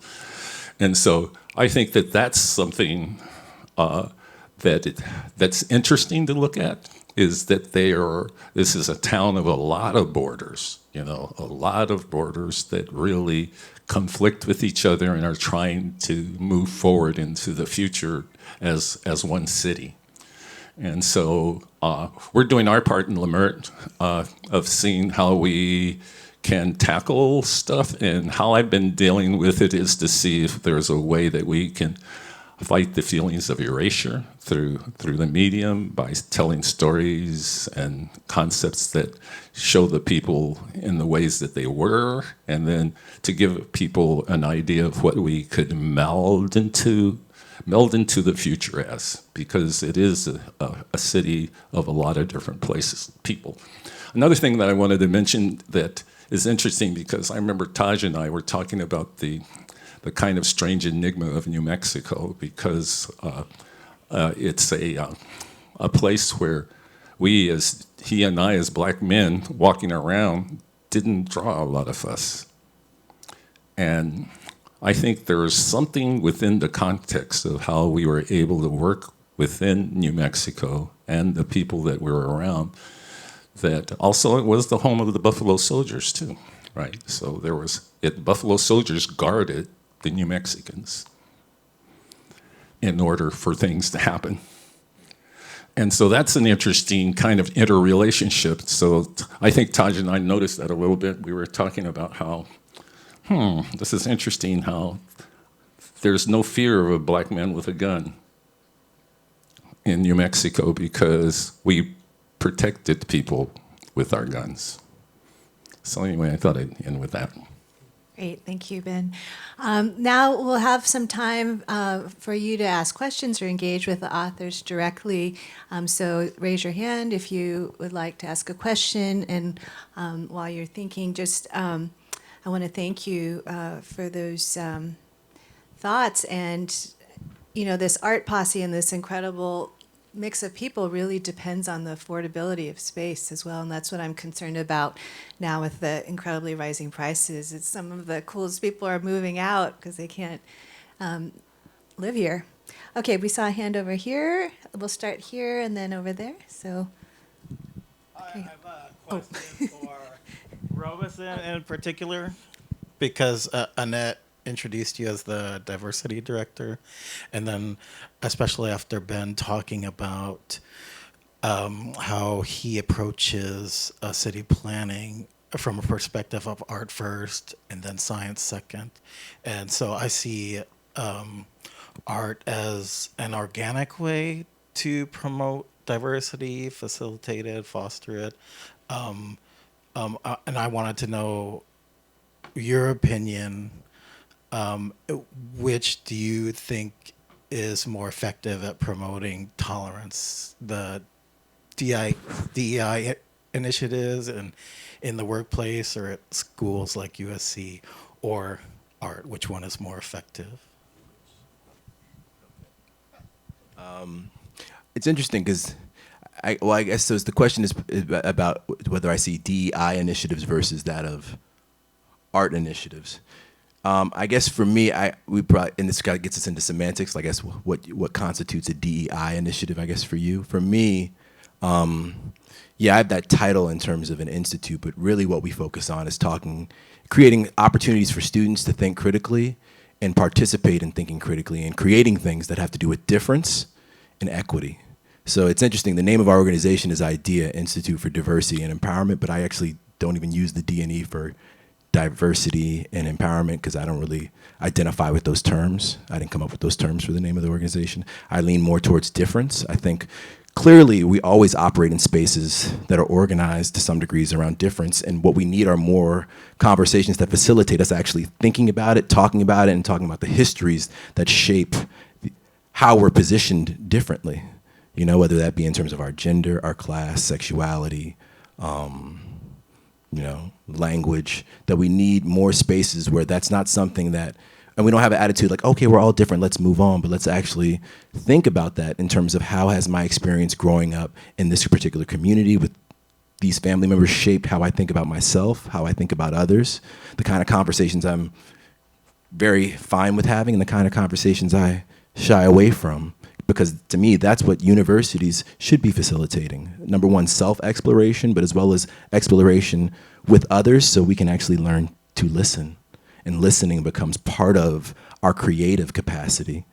And so I think that that's something that's interesting to look at, is that this is a town of a lot of borders, a lot of borders that really conflict with each other and are trying to move forward into the future as one city. And so we're doing our part in Leimert of seeing how we can tackle stuff, and how I've been dealing with it is to see if there's a way that we can fight the feelings of erasure through the medium by telling stories and concepts that show the people in the ways that they were, and then to give people an idea of what we could meld into the future as, because it is a city of a lot of different places, people. Another thing that I wanted to mention that is interesting, because I remember Taj and I were talking about the kind of strange enigma of New Mexico, because it's a place where he and I as black men walking around didn't draw a lot of fuss. And I think there's something within the context of how we were able to work within New Mexico and the people that were around, that also it was the home of the Buffalo Soldiers too, right? So Buffalo Soldiers guarded the New Mexicans in order for things to happen. And so that's an interesting kind of interrelationship. So I think Taj and I noticed that a little bit. We were talking about how, this is interesting how there's no fear of a black man with a gun in New Mexico because we protected people with our guns. So anyway, I thought I'd end with that. Great, thank you, Ben. Now we'll have some time for you to ask questions or engage with the authors directly. So raise your hand if you would like to ask a question. And while you're thinking, I want to thank you for those thoughts. And, this art posse and this incredible mix of people really depends on the affordability of space as well, and that's what I'm concerned about now with the incredibly rising prices. It's some of the coolest people are moving out because they can't live here. Okay, we saw a hand over here. We'll start here and then over there. So, okay. I have a question for Robeson in particular, because Annette introduced you as the diversity director, and then especially after Ben talking about how he approaches city planning from a perspective of art first and then science second. And so I see art as an organic way to promote diversity, facilitate it, foster it. And I wanted to know your opinion. Which do you think is more effective at promoting tolerance? The DEI initiatives in the workplace or at schools like USC, or art? Which one is more effective? It's interesting because I guess so. The question is about whether I see DEI initiatives versus that of art initiatives. I guess for me, we probably, and this kind of gets us into semantics. I guess what constitutes a DEI initiative? I guess for you, for me, I have that title in terms of an institute, but really what we focus on is creating opportunities for students to think critically and participate in thinking critically and creating things that have to do with difference and equity. So it's interesting. The name of our organization is IDEA, Institute for Diversity and Empowerment, but I actually don't even use the D and E for diversity and empowerment, because I don't really identify with those terms. I didn't come up with those terms for the name of the organization. I lean more towards difference. I think clearly we always operate in spaces that are organized to some degrees around difference, and what we need are more conversations that facilitate us actually thinking about it, and talking about the histories that shape how we're positioned differently. You know, whether that be in terms of our gender, our class, sexuality, language, that we need more spaces where that's not something that, and we don't have an attitude like, okay, we're all different, let's move on, but let's actually think about that in terms of how has my experience growing up in this particular community with these family members shaped how I think about myself, how I think about others, the kind of conversations I'm very fine with having and the kind of conversations I shy away from. Because to me, that's what universities should be facilitating. Number one, self-exploration, but as well as exploration with others so we can actually learn to listen. And listening becomes part of our creative capacity,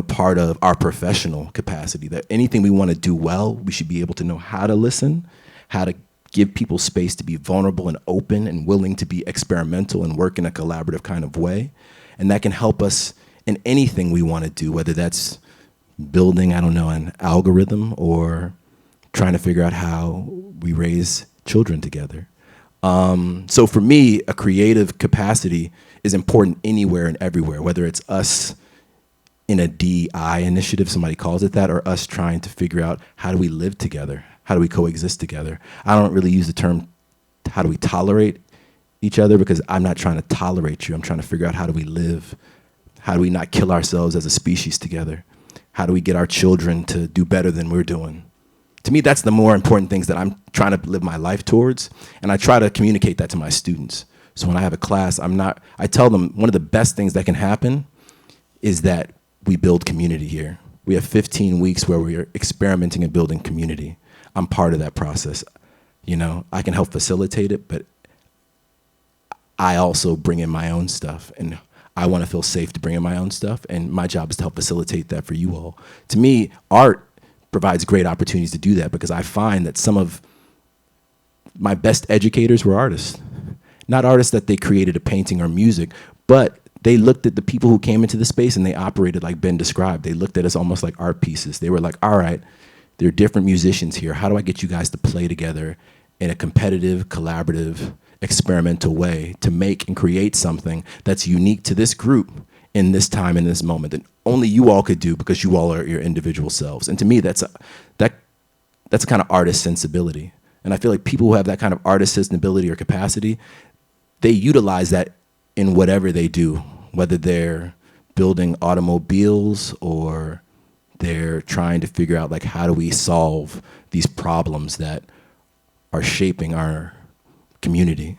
part of our professional capacity, that anything we want to do well, we should be able to know how to listen, how to give people space to be vulnerable and open and willing to be experimental and work in a collaborative kind of way. And that can help us in anything we want to do, whether that's building, an algorithm or trying to figure out how we raise children together. So for me, a creative capacity is important anywhere and everywhere, whether it's us in a DEI initiative, somebody calls it that, or us trying to figure out how do we live together? How do we coexist together? I don't really use the term, how do we tolerate each other? Because I'm not trying to tolerate you. I'm trying to figure out how do we live? How do we not kill ourselves as a species together? How do we get our children to do better than we're doing? To me, that's the more important things that I'm trying to live my life towards, and I try to communicate that to my students. So when I have a class, I tell them one of the best things that can happen is that we build community here. We have 15 weeks where we are experimenting and building community. I'm part of that process. I can help facilitate it, but I also bring in my own stuff, and I want to feel safe to bring in my own stuff, and my job is to help facilitate that for you all. To me, art provides great opportunities to do that, because I find that some of my best educators were artists. Not artists that they created a painting or music, but they looked at the people who came into the space and they operated like Ben described. They looked at us almost like art pieces. They were like, all right, there are different musicians here. How do I get you guys to play together in a competitive, collaborative, experimental way to make and create something that's unique to this group in this time, in this moment, that only you all could do because you all are your individual selves. And to me, that's a kind of artist sensibility. And I feel like people who have that kind of artist sensibility or capacity, they utilize that in whatever they do, whether they're building automobiles or they're trying to figure out like how do we solve these problems that are shaping our community.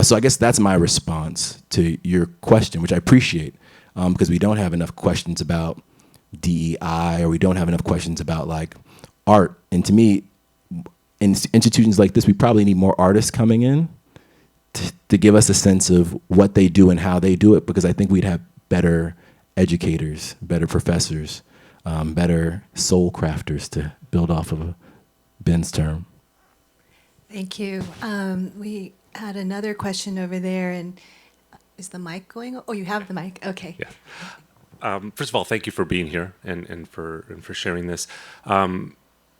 So I guess that's my response to your question, which I appreciate, because we don't have enough questions about DEI, or we don't have enough questions about like art. And to me, in institutions like this, we probably need more artists coming in to give us a sense of what they do and how they do it, because I think we'd have better educators, better professors, better soul crafters, to build off of Ben's term. Thank you. We had another question over there, and is the mic going? Oh, you have the mic. Okay. Yeah. First of all, thank you for being here and for sharing this.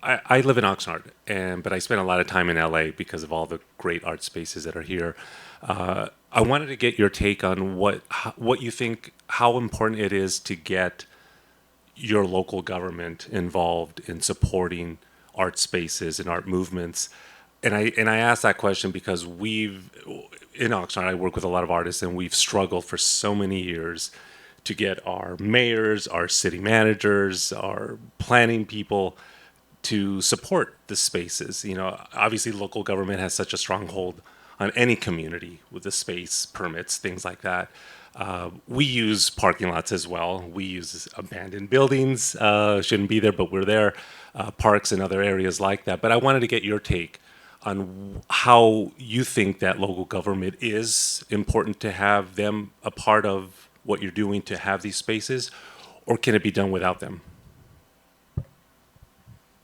I live in Oxnard, but I spend a lot of time in LA because of all the great art spaces that are here. I wanted to get your take on what you think, how important it is to get your local government involved in supporting art spaces and art movements. And I ask that question because in Oxnard, I work with a lot of artists, and we've struggled for so many years to get our mayors, our city managers, our planning people to support the spaces. Obviously local government has such a stronghold on any community with the space permits, things like that. We use parking lots as well. We use abandoned buildings, shouldn't be there, but we're there, parks and other areas like that. But I wanted to get your take on how you think that local government is important to have them a part of what you're doing to have these spaces, or can it be done without them?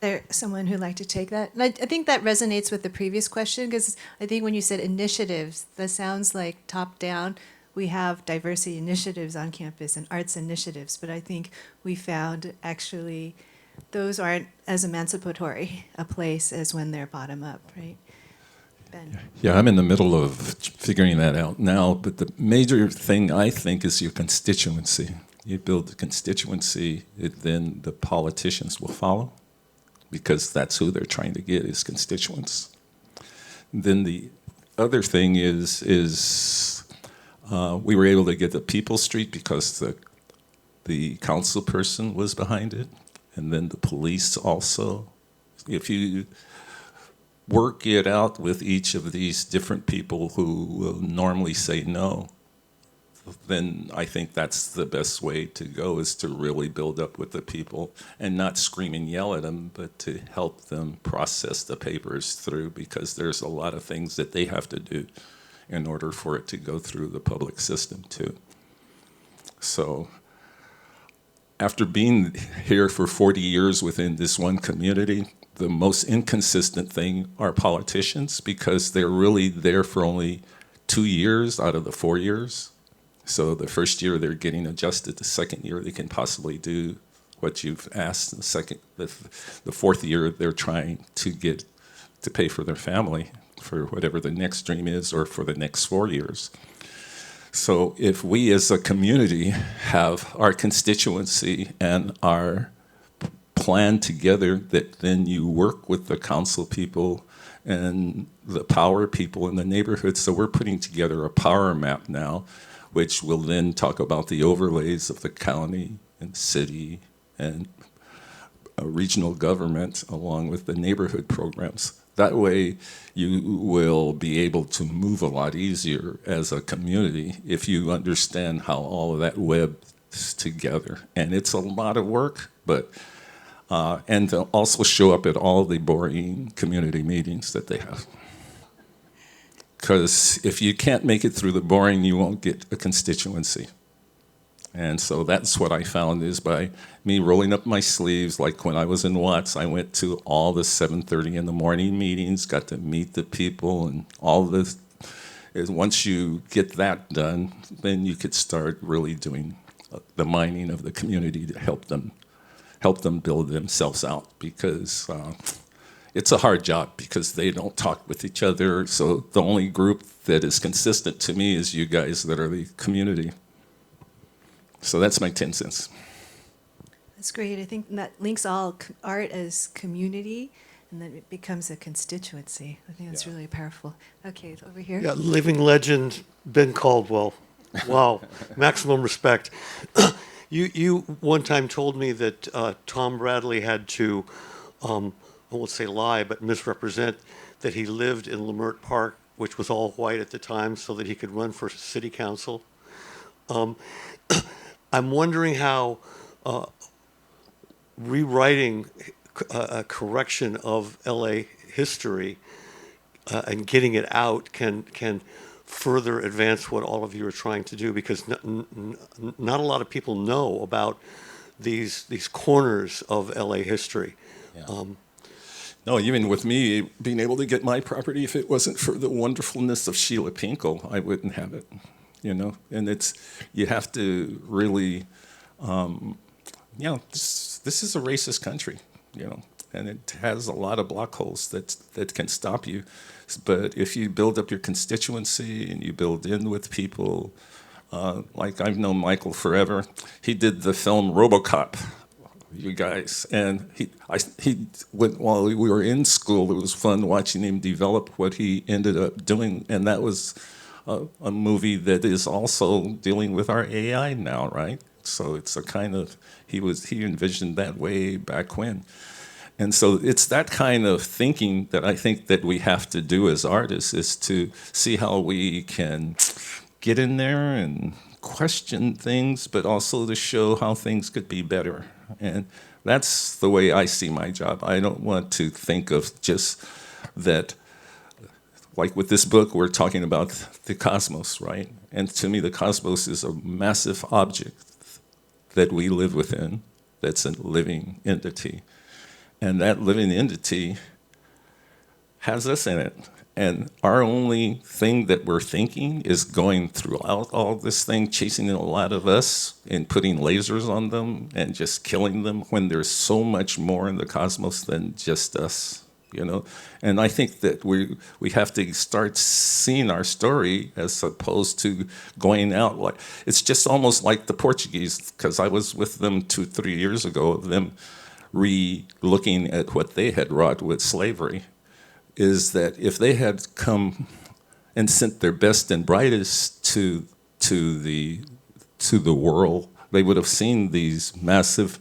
there someone who'd like to take that? And I think that resonates with the previous question, because I think when you said initiatives, that sounds like top down. We have diversity initiatives on campus and arts initiatives, but I think we found actually those aren't as emancipatory a place as when they're bottom up, right? Ben. Yeah, I'm in the middle of figuring that out now, but the major thing I think is your constituency. You build the constituency, then the politicians will follow, because that's who they're trying to get, is constituents. Then the other thing is we were able to get the People Street because the council person was behind it, and then the police also. If you work it out with each of these different people who will normally say no, then I think that's the best way to go, is to really build up with the people and not scream and yell at them, but to help them process the papers through, because there's a lot of things that they have to do in order for it to go through the public system too. So after being here for 40 years within this one community, the most inconsistent thing are politicians, because they're really there for only 2 years out of the 4 years. So the first year they're getting adjusted. The second year they can possibly do what you've asked. The fourth year they're trying to get to pay for their family for whatever the next dream is, or for the next 4 years. So if we as a community have our constituency and our plan together, that then you work with the council people and the power people in the neighborhood. So we're putting together a power map now, which will then talk about the overlays of the county and city and regional government, along with the neighborhood programs. That way you will be able to move a lot easier as a community if you understand how all of that webs together. And it's a lot of work, but and to also show up at all the boring community meetings that they have. Because if you can't make it through the boring, you won't get a constituency. And so that's what I found, is by me rolling up my sleeves. Like when I was in Watts, I went to all the 7:30 in the morning meetings, got to meet the people, and all this. Once you get that done, then you could start really doing the mining of the community to help them build themselves out, because it's a hard job, because they don't talk with each other. So the only group that is consistent to me is you guys that are the community. So that's my 10 cents. That's great. I think that links all art as community, and then it becomes a constituency. I think that's really powerful. Okay, over here. Yeah, living legend, Ben Caldwell. Wow, maximum respect. You one time told me that Tom Bradley had to, I won't say lie, but misrepresent that he lived in Leimert Park, which was all white at the time, so that he could run for city council. I'm wondering how rewriting a correction of LA history and getting it out can further advance what all of you are trying to do, because not a lot of people know about these corners of LA history. Yeah. No, even with me being able to get my property, if it wasn't for the wonderfulness of Sheila Pinkel, I wouldn't have it. And you have to really, this is a racist country, and it has a lot of block holes that can stop you. But if you build up your constituency and you build in with people, like I've known Michael forever, he did the film RoboCop, you guys, and while we were in school, it was fun watching him develop what he ended up doing, and that was a movie that is also dealing with our AI now, right? So it's a kind of, he envisioned that way back when. And so it's that kind of thinking that I think that we have to do as artists, is to see how we can get in there and question things, but also to show how things could be better. And that's the way I see my job. I don't want to think of just that. Like with this book, we're talking about the cosmos, right? And to me, the cosmos is a massive object that we live within, that's a living entity. and that living entity has us in it. And our only thing that we're thinking is going throughout all this thing, chasing a lot of us and putting lasers on them and just killing them when there's so much more in the cosmos than just us, you know? And I think that we have to start seeing our story as opposed to going out like, it's just almost like the Portuguese, because I was with them 2-3 years ago, them re-looking at what they had wrought with slavery. Is that if they had come and sent their best and brightest to the world, they would have seen these massive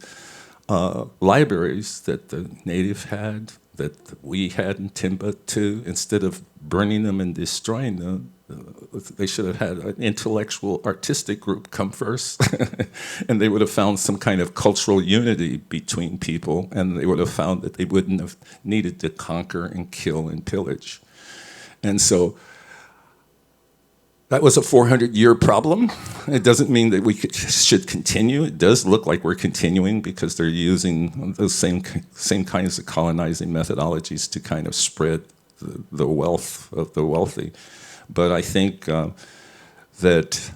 libraries that the native had, that we had in Timbuktu. Instead of burning them and destroying them, they should have had an intellectual, artistic group come first, and they would have found some kind of cultural unity between people, and they would have found that they wouldn't have needed to conquer and kill and pillage. And so that was a 400-year problem. It doesn't mean that we should continue. It does look like we're continuing because they're using those same kinds of colonizing methodologies to kind of spread the wealth of the wealthy. But I think that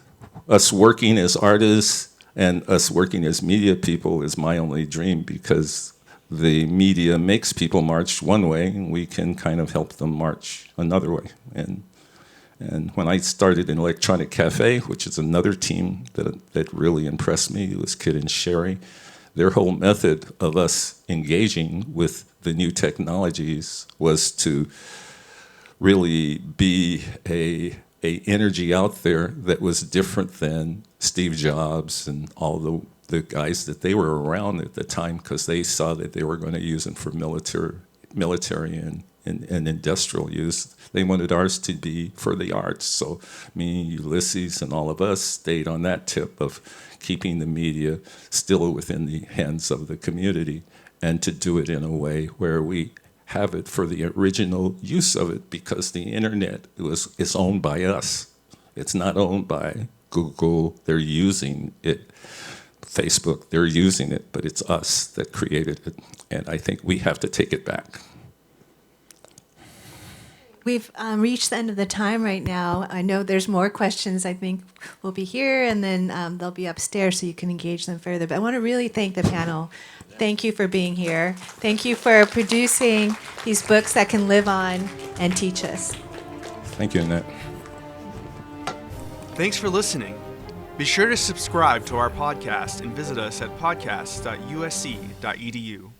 us working as artists and us working as media people is my only dream, because the media makes people march one way and we can kind of help them march another way. And when I started in Electronic Cafe, which is another team that really impressed me, it was Kid and Sherry, their whole method of us engaging with the new technologies was to really be a energy out there that was different than Steve Jobs and all the guys that they were around at the time, because they saw that they were going to use them for military and industrial use. They wanted ours to be for the arts. So me, Ulysses, and all of us stayed on that tip of keeping the media still within the hands of the community, and to do it in a way where we have it for the original use of it, because the internet is owned by us. It's not owned by Google. They're using it. Facebook, they're using it, but it's us that created it. And I think we have to take it back. We've reached the end of the time right now. I know there's more questions I think will be here, and then they'll be upstairs so you can engage them further. But I want to really thank the panel. Thank you for being here. Thank you for producing these books that can live on and teach us. Thank you, Annette. Thanks for listening. Be sure to subscribe to our podcast and visit us at podcast.usc.edu.